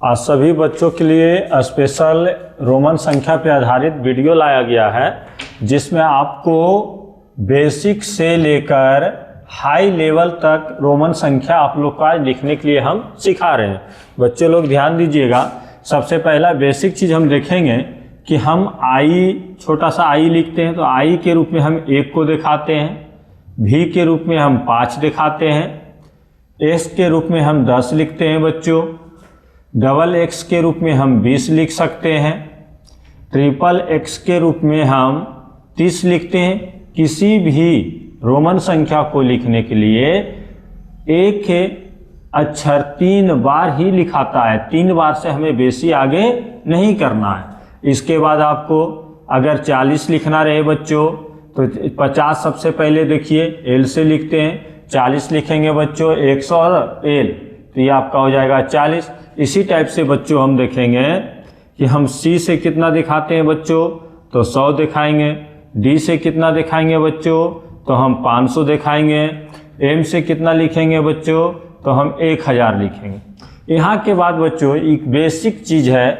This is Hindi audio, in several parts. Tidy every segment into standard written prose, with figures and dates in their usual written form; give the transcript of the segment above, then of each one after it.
आज सभी बच्चों के लिए स्पेशल रोमन संख्या पर आधारित वीडियो लाया गया है, जिसमें आपको बेसिक से लेकर हाई लेवल तक रोमन संख्या आप लोग का लिखने के लिए हम सिखा रहे हैं। बच्चे लोग ध्यान दीजिएगा। सबसे पहला बेसिक चीज़ हम देखेंगे कि हम आई, छोटा सा आई लिखते हैं तो आई के रूप में हम 1 को दिखाते हैं, भी के रूप में हम 5 दिखाते हैं, एस के रूप में हम 10 लिखते हैं बच्चों, डबल एक्स के रूप में हम 20 लिख सकते हैं, ट्रिपल एक्स के रूप में हम 30 लिखते हैं। किसी भी रोमन संख्या को लिखने के लिए एक अक्षर 3 बार ही लिखाता है, 3 बार से हमें बेसी आगे नहीं करना है। इसके बाद आपको अगर 40 लिखना रहे बच्चों तो 50 सबसे पहले देखिए एल से लिखते हैं, 40 लिखेंगे बच्चों 100 और एल, तो ये आपका हो जाएगा 40। इसी टाइप से बच्चों हम देखेंगे कि हम सी से कितना दिखाते हैं बच्चों तो 100 दिखाएंगे, डी से कितना दिखाएंगे बच्चों तो हम 500 दिखाएंगे, एम से कितना लिखेंगे बच्चों तो हम 1000 लिखेंगे। यहाँ के बाद बच्चों एक बेसिक चीज़ है,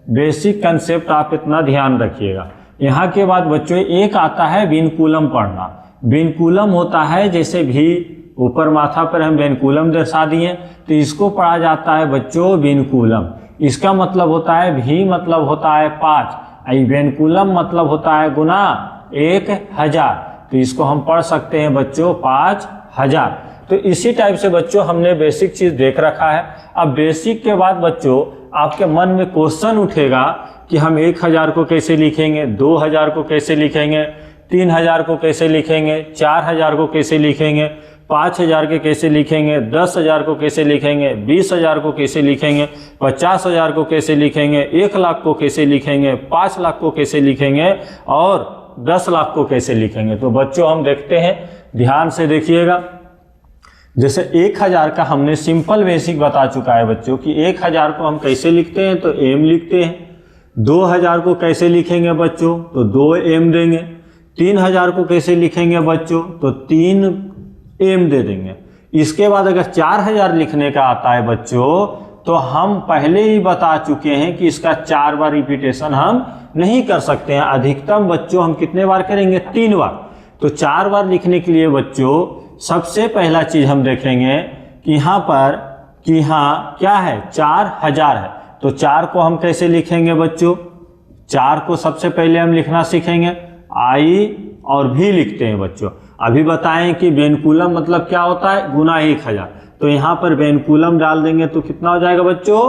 बेसिक कंसेप्ट आप इतना ध्यान रखिएगा। यहाँ के बाद बच्चों एक आता है विनकुलम पढ़ना। विनकुलम होता है जैसे भी ऊपर माथा पर हम विनकुलम दर्शा दिए तो इसको पढ़ा जाता है बच्चों विनकुलम। इसका मतलब होता है भी मतलब होता है 5, विनकुलम मतलब होता है गुना 1000, तो इसको हम पढ़ सकते हैं बच्चों 5000। तो इसी टाइप से बच्चों हमने बेसिक चीज़ देख रखा है। अब बेसिक के बाद बच्चों आपके मन में क्वेश्चन उठेगा कि हम 1000 को कैसे लिखेंगे, 2000 को कैसे लिखेंगे, 3000 को कैसे लिखेंगे, 4000 को कैसे लिखेंगे, 5000 के कैसे लिखेंगे, 10,000 को कैसे लिखेंगे, 20,000 को कैसे लिखेंगे, 50,000 को कैसे लिखेंगे, 1 लाख को कैसे लिखेंगे, 5 लाख को कैसे लिखेंगे और 10 लाख को कैसे लिखेंगे। तो बच्चों हम देखते हैं, ध्यान से देखिएगा। जैसे 1000 का हमने सिंपल बेसिक बता चुका है बच्चों कि 1000 को हम कैसे लिखते हैं तो एम लिखते हैं। 2000 को कैसे लिखेंगे बच्चों तो 2 एम देंगे। 3000 को कैसे लिखेंगे बच्चों तो 3 एम दे देंगे। इसके बाद अगर 4000 लिखने का आता है बच्चों तो हम पहले ही बता चुके हैं कि इसका 4 बार रिपीटेशन हम नहीं कर सकते हैं। अधिकतम बच्चों हम कितने बार करेंगे 3 बार। तो 4 बार लिखने के लिए बच्चों सबसे पहला चीज हम देखेंगे कि यहाँ पर कि यहाँ क्या है 4000 है, तो 4 को हम कैसे लिखेंगे बच्चों। 4 को सबसे पहले हम लिखना सीखेंगे, आई और भी लिखते हैं बच्चों। अभी बताएं कि विनकुलम मतलब क्या होता है गुना 1000, तो यहाँ पर विनकुलम डाल देंगे तो कितना हो जाएगा बच्चों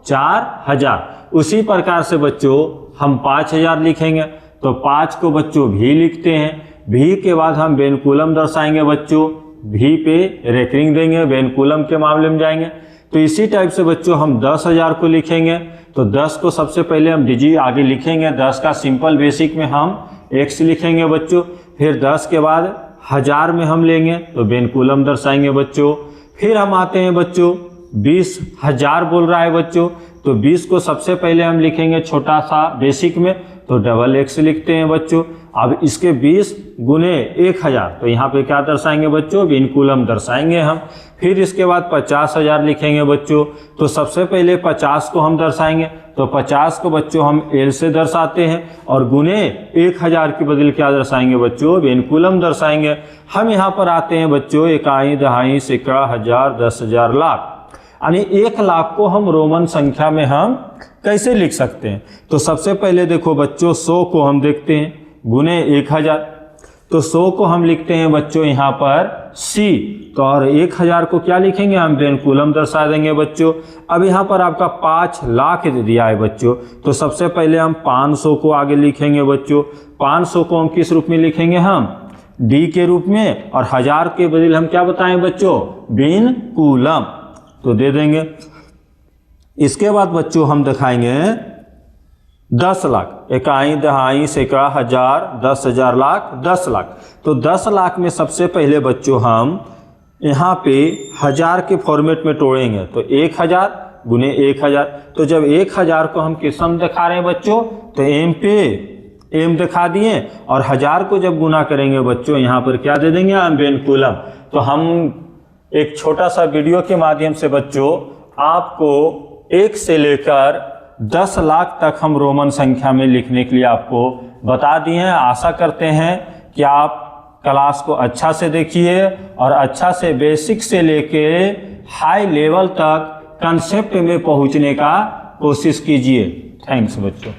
4000। उसी प्रकार से बच्चों हम 5000 लिखेंगे तो 5 को बच्चों भी लिखते हैं, भी के बाद हम विनकुलम दर्शाएंगे बच्चों, भी पे रेकरिंग देंगे, विनकुलम के मामले में जाएंगे। तो इसी टाइप से बच्चों हम 10,000 को लिखेंगे तो 10 को सबसे पहले हम डिजिट आगे लिखेंगे, 10 का सिंपल बेसिक में हम x लिखेंगे बच्चों, फिर 10 के बाद 1000 में हम लेंगे तो विनकुलम दर्शाएंगे बच्चों। फिर हम आते हैं बच्चों 20,000 बोल रहा है बच्चों, तो 20 को सबसे पहले हम लिखेंगे छोटा सा बेसिक में तो डबल एक्स लिखते हैं बच्चों। अब इसके 20 गुने 1000 तो यहाँ पे क्या दर्शाएंगे बच्चों विनकुलम दर्शाएंगे हम। फिर इसके बाद 50,000 लिखेंगे बच्चों, तो सबसे पहले 50 को हम दर्शाएंगे तो 50 को बच्चों हम एल से दर्शाते हैं और गुने 1000 के बदले क्या दर्शाएंगे बच्चों विनकुलम दर्शाएंगे। हम यहाँ पर आते हैं बच्चों इकाई, दहाई, सैकड़ा, हजार, 10,000, लाख, यानी 1 लाख को हम रोमन संख्या में हम कैसे लिख सकते हैं। तो सबसे पहले देखो बच्चों 100 को हम देखते हैं गुने 1000, तो 100 को हम लिखते हैं बच्चों यहाँ पर सी, तो और 1000 को क्या लिखेंगे हम विनकुलम दर्शा देंगे बच्चों। अब यहाँ पर आपका 5 लाख दे दिया है बच्चों, तो सबसे पहले हम 500 को आगे लिखेंगे बच्चों। 500 को हम किस रूप में लिखेंगे हम डी के रूप में, और 1000 के बदले हम क्या बताएं बच्चों विनकुलम, तो दे देंगे। इसके बाद बच्चों हम दिखाएंगे 10 लाख, इकाई, दहाई, सैकड़ा, हजार, 10,000, लाख, 10 लाख। तो 10 लाख में सबसे पहले बच्चों हम यहाँ पे 1000 के फॉर्मेट में तोड़ेंगे तो 1000 गुने 1000। तो जब 1000 को हम किस सम दिखा रहे हैं बच्चों तो एम पे एम दिखा दिए, और 1000 को जब गुना करेंगे बच्चों यहाँ पर क्या दे देंगे हम विनकुलम। तो हम एक छोटा सा वीडियो के माध्यम से बच्चों आपको 1 से लेकर 10 लाख तक हम रोमन संख्या में लिखने के लिए आपको बता दिए हैं। आशा करते हैं कि आप क्लास को अच्छा से देखिए और अच्छा से बेसिक से लेके हाई लेवल तक कंसेप्ट में पहुंचने का कोशिश कीजिए। थैंक्स बच्चों।